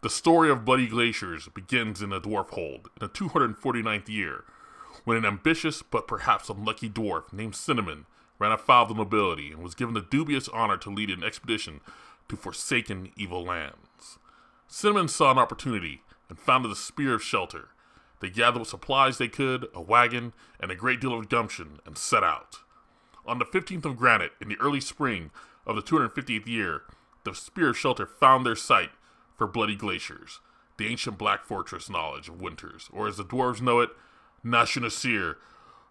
The story of Bloodyglaciers begins in a dwarf hold in the 249th year, when an ambitious but perhaps unlucky dwarf named Cinnamon ran afoul of the nobility and was given the dubious honor to lead an expedition to forsaken evil lands. Cinnamon saw an opportunity and founded the Spear of Shelter. They gathered what supplies they could, a wagon, and a great deal of gumption, and set out. On the 15th of Granite, in the early spring of the 250th year, the Spear of Shelter found their site for Bloodyglaciers, the ancient Black Fortress knowledge of winters, or as the dwarves know it, Nasir,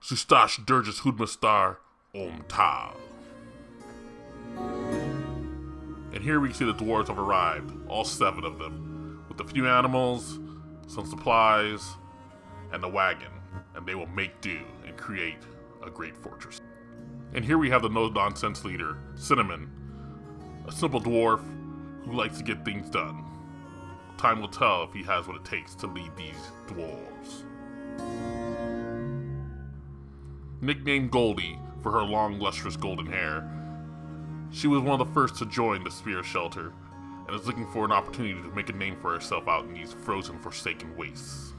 Sustash Durgis Hudmastar, Om Tal. And here we see the dwarves have arrived, all 7 of them, with a few animals, some supplies, and a wagon, and they will make do and create a great fortress. And here we have the no-nonsense leader, Cinnamon, a simple dwarf who likes to get things done. Time will tell if he has what it takes to lead these dwarves. Nicknamed Goldie for her long, lustrous golden hair, she was one of the first to join the Spear Shelter and is looking for an opportunity to make a name for herself out in these frozen, forsaken wastes.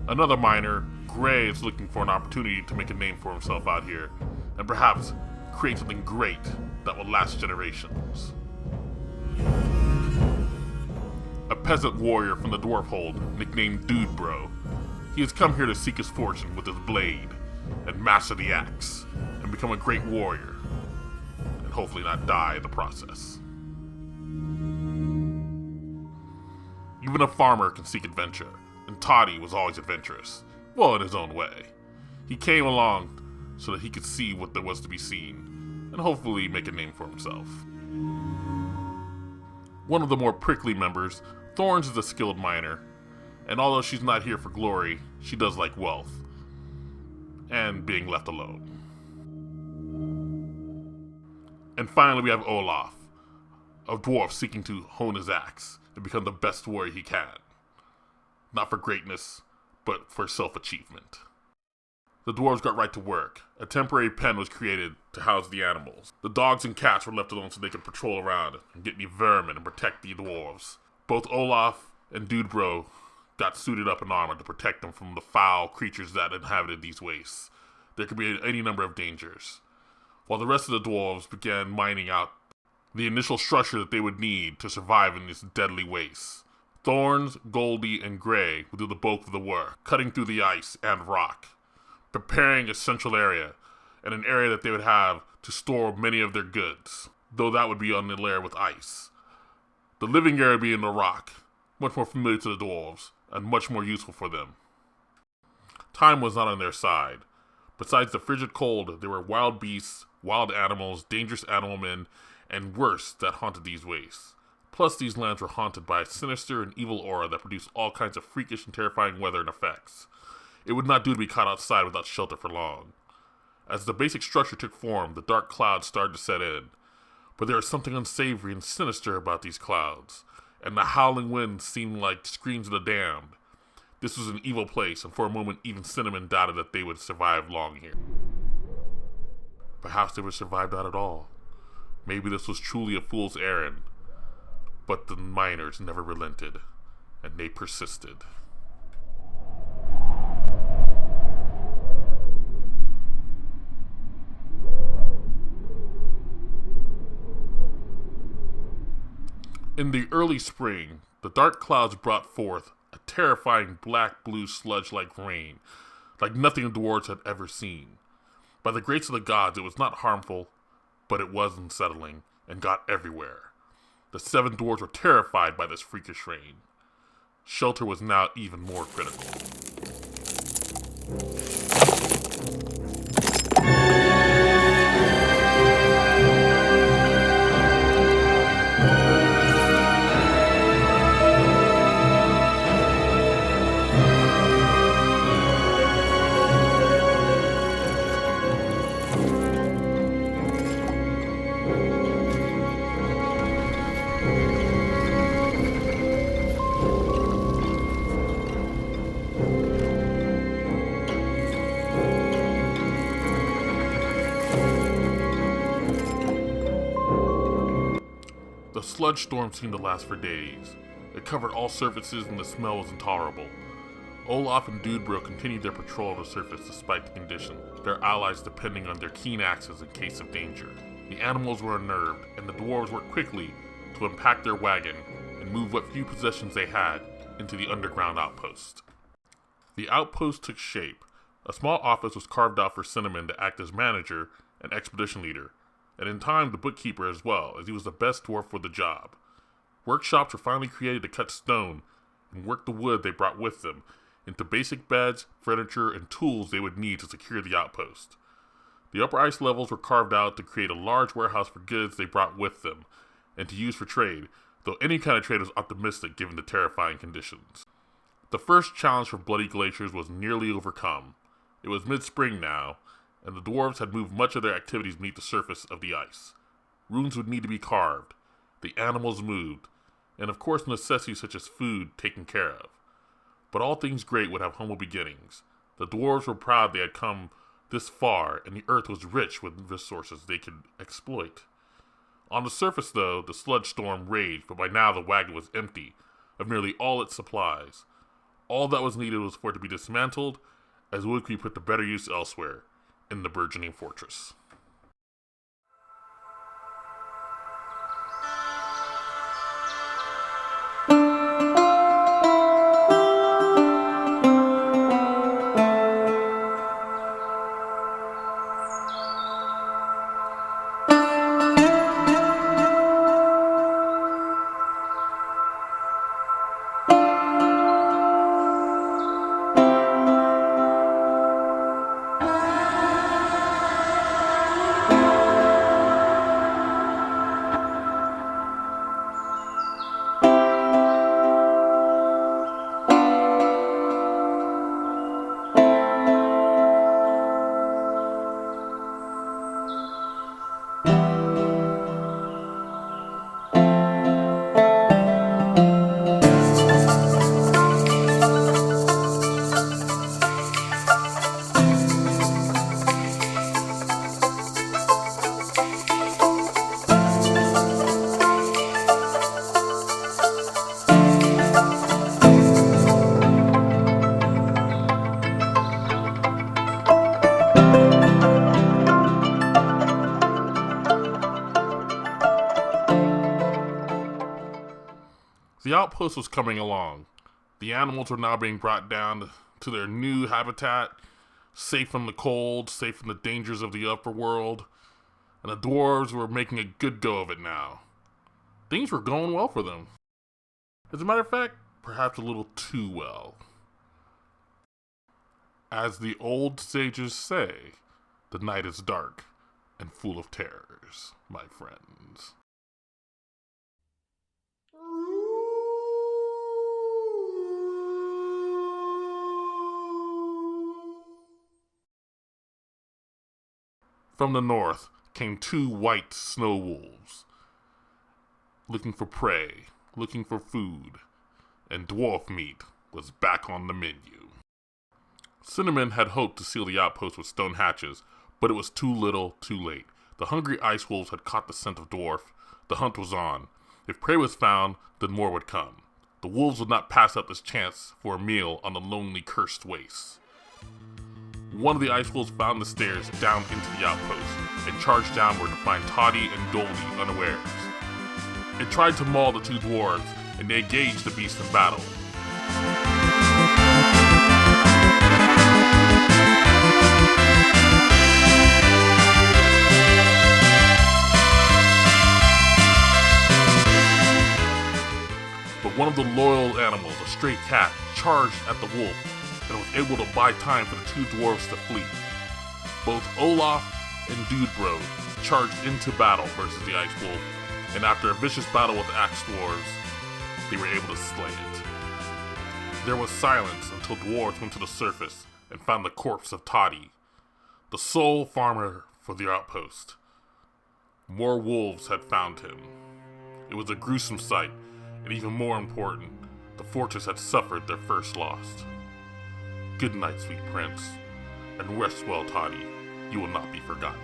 Another miner, Gray, is looking for an opportunity to make a name for himself out here and perhaps create something great that will last generations. A peasant warrior from the dwarf hold, nicknamed Dude Bro. He has come here to seek his fortune with his blade and master the axe and become a great warrior, and hopefully not die in the process. Even a farmer can seek adventure, and Toddy was always adventurous, well, in his own way. He came along so that he could see what there was to be seen, and hopefully make a name for himself. One of the more prickly members, Thorns, is a skilled miner, and although she's not here for glory, she does like wealth and being left alone. And finally we have Olaf, a dwarf seeking to hone his axe and become the best warrior he can. Not for greatness, but for self-achievement. The dwarves got right to work. A temporary pen was created to house the animals. The dogs and cats were left alone so they could patrol around and get any vermin and protect the dwarves. Both Olaf and Dude Bro got suited up in armor to protect them from the foul creatures that inhabited these wastes. There could be any number of dangers. While the rest of the dwarves began mining out the initial structure that they would need to survive in this deadly waste. Thorns, Goldie, and Gray would do the bulk of the work, cutting through the ice and rock, preparing a central area, and an area that they would have to store many of their goods, though that would be on the layer with ice. The living area would be in the rock, much more familiar to the dwarves, and much more useful for them. Time was not on their side. Besides the frigid cold, there were wild beasts, wild animals, dangerous animal men, and worse that haunted these wastes. Plus, these lands were haunted by a sinister and evil aura that produced all kinds of freakish and terrifying weather and effects. It would not do to be caught outside without shelter for long. As the basic structure took form, the dark clouds started to set in. But there was something unsavory and sinister about these clouds, and the howling wind seemed like screams of the damned. This was an evil place, and for a moment even Cinnamon doubted that they would survive long here. Perhaps they would survive not at all. Maybe this was truly a fool's errand. But the miners never relented, and they persisted. In the early spring, the dark clouds brought forth a terrifying black-blue sludge-like rain, like nothing the dwarves had ever seen. By the grace of the gods, it was not harmful, but it was unsettling, and got everywhere. The 7 dwarves were terrified by this freakish rain. Shelter was now even more critical. The sludge storm seemed to last for days. It covered all surfaces and the smell was intolerable. Olaf and Dudebro continued their patrol of the surface despite the condition, their allies depending on their keen axes in case of danger. The animals were unnerved, and the dwarves worked quickly to unpack their wagon and move what few possessions they had into the underground outpost. The outpost took shape. A small office was carved out for Cinnamon to act as manager and expedition leader, and in time the bookkeeper as well, as he was the best dwarf for the job. Workshops were finally created to cut stone and work the wood they brought with them into basic beds, furniture, and tools they would need to secure the outpost. The upper ice levels were carved out to create a large warehouse for goods they brought with them and to use for trade, though any kind of trade was optimistic given the terrifying conditions. The first challenge for Bloodyglaciers was nearly overcome. It was mid-spring now, and the dwarves had moved much of their activities beneath the surface of the ice. Runes would need to be carved, the animals moved, and of course necessities such as food taken care of. But all things great would have humble beginnings. The dwarves were proud they had come this far, and the earth was rich with resources they could exploit. On the surface, though, the sludge storm raged, but by now the wagon was empty of nearly all its supplies. All that was needed was for it to be dismantled, as wood could be put to better use elsewhere, in the burgeoning fortress. The outpost was coming along. The animals were now being brought down to their new habitat, safe from the cold, safe from the dangers of the upper world, and the dwarves were making a good go of it now. Things were going well for them. As a matter of fact, perhaps a little too well. As the old sages say, the night is dark and full of terrors, my friends. From the north came two white snow wolves, looking for prey, looking for food, and dwarf meat was back on the menu. Cinnamon had hoped to seal the outpost with stone hatches, but it was too little, too late. The hungry ice wolves had caught the scent of dwarf. The hunt was on. If prey was found, then more would come. The wolves would not pass up this chance for a meal on the lonely, cursed wastes. One of the ice wolves found the stairs down into the outpost and charged downward to find Toddy and Goldie unawares. It tried to maul the two dwarves, and they engaged the beast in battle. But one of the loyal animals, a stray cat, charged at the wolf and was able to buy time for the two dwarves to flee. Both Olaf and Dudebro charged into battle versus the ice wolf, and after a vicious battle with the axe dwarves, they were able to slay it. There was silence until dwarves went to the surface and found the corpse of Toddy, the sole farmer for the outpost. More wolves had found him. It was a gruesome sight, and even more important, the fortress had suffered their first loss. Good night, sweet prince, and rest well, Toddy. You will not be forgotten.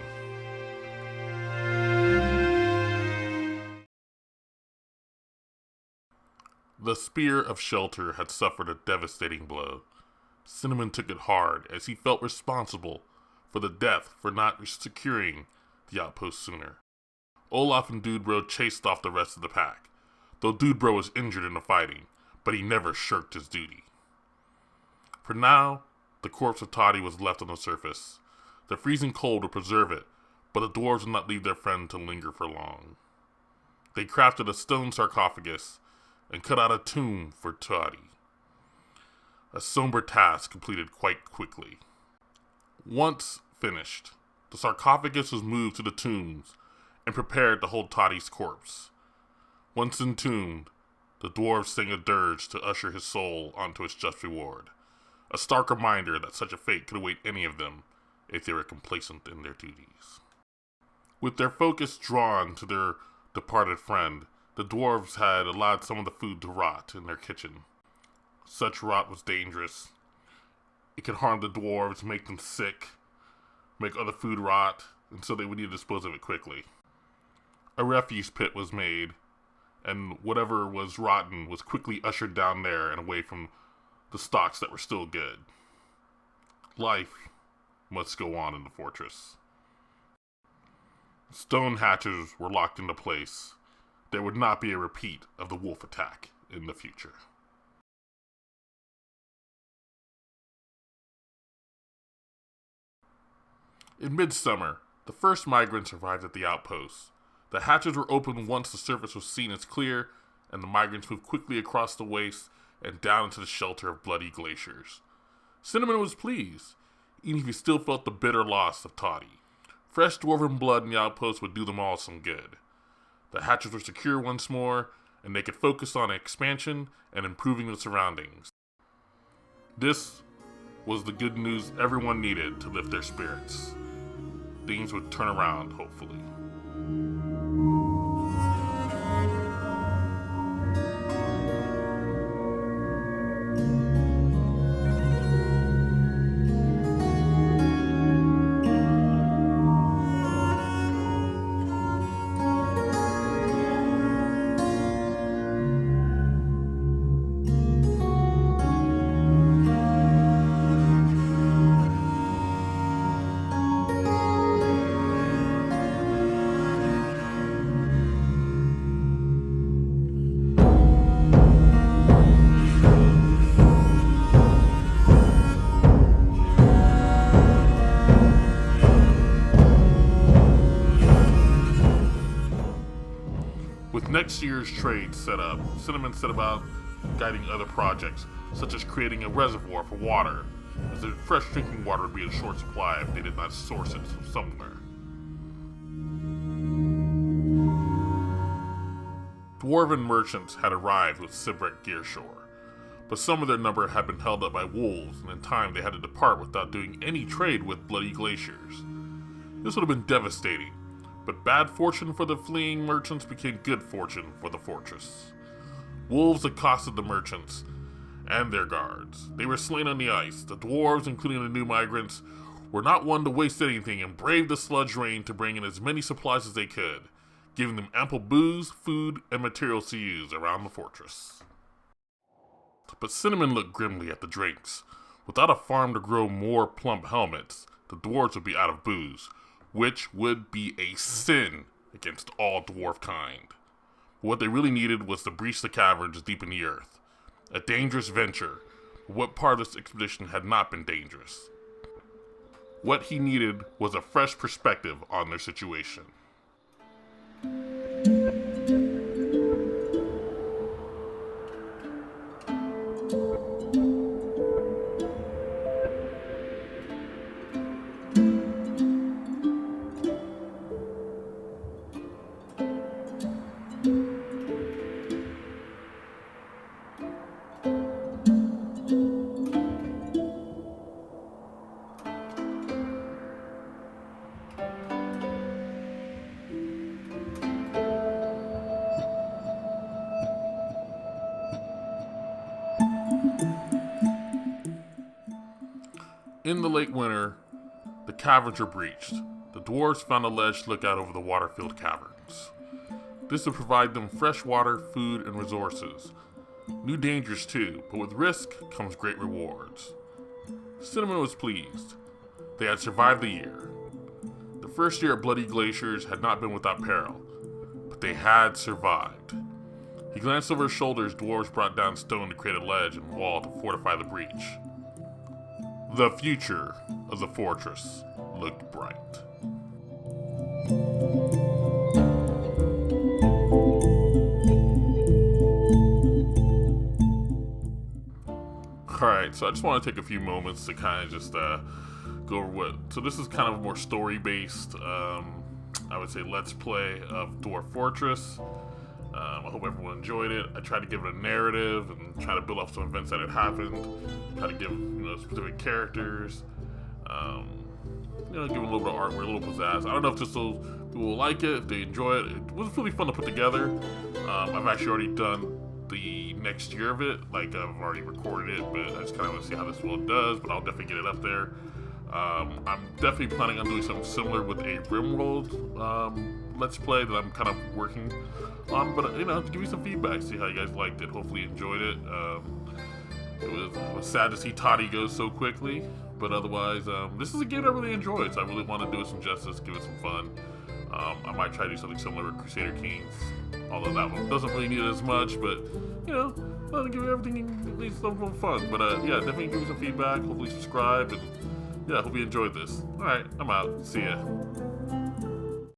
The spear of shelter had suffered a devastating blow. Cinnamon took it hard as he felt responsible for the death for not securing the outpost sooner. Olaf and Dudebro chased off the rest of the pack, though Dudebro was injured in the fighting, but he never shirked his duty. For now, the corpse of Toddy was left on the surface. The freezing cold would preserve it, but the dwarves would not leave their friend to linger for long. They crafted a stone sarcophagus and cut out a tomb for Toddy. A somber task completed quite quickly. Once finished, the sarcophagus was moved to the tombs and prepared to hold Toddy's corpse. Once entombed, the dwarves sang a dirge to usher his soul onto its just reward, a stark reminder that such a fate could await any of them if they were complacent in their duties. With their focus drawn to their departed friend, the dwarves had allowed some of the food to rot in their kitchen. Such rot was dangerous. It could harm the dwarves, make them sick, make other food rot, and so they would need to dispose of it quickly. A refuse pit was made, and whatever was rotten was quickly ushered down there and away from the stocks that were still good. Life must go on in the fortress. Stone hatches were locked into place. There would not be a repeat of the wolf attack in the future. In midsummer, the first migrants arrived at the outpost. The hatches were opened once the surface was seen as clear, and the migrants moved quickly across the waste and down into the shelter of Bloodyglaciers. Cinnamon was pleased, even if he still felt the bitter loss of Toddy. Fresh dwarven blood in the outpost would do them all some good. The hatches were secure once more, and they could focus on expansion and improving the surroundings. This was the good news everyone needed to lift their spirits. Things would turn around, hopefully. With next year's trade set up, Cinnamon set about guiding other projects, such as creating a reservoir for water, as the fresh drinking water would be in short supply if they did not source it from somewhere. Dwarven merchants had arrived with shipwrecked gearshore, but some of their number had been held up by wolves, and in time they had to depart without doing any trade with Bloodyglaciers. This would have been devastating, but bad fortune for the fleeing merchants became good fortune for the fortress. Wolves accosted the merchants and their guards. They were slain on the ice. The dwarves, including the new migrants, were not one to waste anything and braved the sludge rain to bring in as many supplies as they could, giving them ample booze, food, and materials to use around the fortress. But Cinnamon looked grimly at the drinks. Without a farm to grow more plump helmets, the dwarves would be out of booze, which would be a sin against all dwarf kind. What they really needed was to breach the caverns deep in the earth. A dangerous venture, but what part of this expedition had not been dangerous? What he needed was a fresh perspective on their situation. In the late winter, the caverns were breached. The dwarves found a ledge to look out over the water-filled caverns. This would provide them fresh water, food, and resources. New dangers too, but with risk comes great rewards. Cinnamon was pleased. They had survived the year. The first year at Bloodyglaciers had not been without peril, but they had survived. He glanced over his shoulder as dwarves brought down stone to create a ledge and wall to fortify the breach. The future of the fortress looked bright. Alright, so I just want to take a few moments to kind of just go over what... So this is kind of more story-based, I would say, let's play of Dwarf Fortress. I hope everyone enjoyed it. I tried to give it a narrative and try to build up some events that had happened. Try to give, specific characters. Give them a little bit of artwork, a little pizzazz. I don't know if people will like it, if they enjoy it. It was really fun to put together. I've actually already done the next year of it. Like, I've already recorded it, but I just kind of want to see how this one does, but I'll definitely get it up there. I'm definitely planning on doing something similar with a RimWorld Let's Play that I'm kind of working on, but to give you some feedback, see how you guys liked it. Hopefully you enjoyed it. It was sad to see Toddy go so quickly, but otherwise, this is a game I really enjoyed, so I really want to do it some justice, give it some fun. I might try to do something similar with Crusader Kings, although that one doesn't really need it as much, but, I'll give you everything, at least some fun. But, yeah, definitely give me some feedback, hopefully subscribe, and, yeah, hope you enjoyed this. Alright, I'm out. See ya.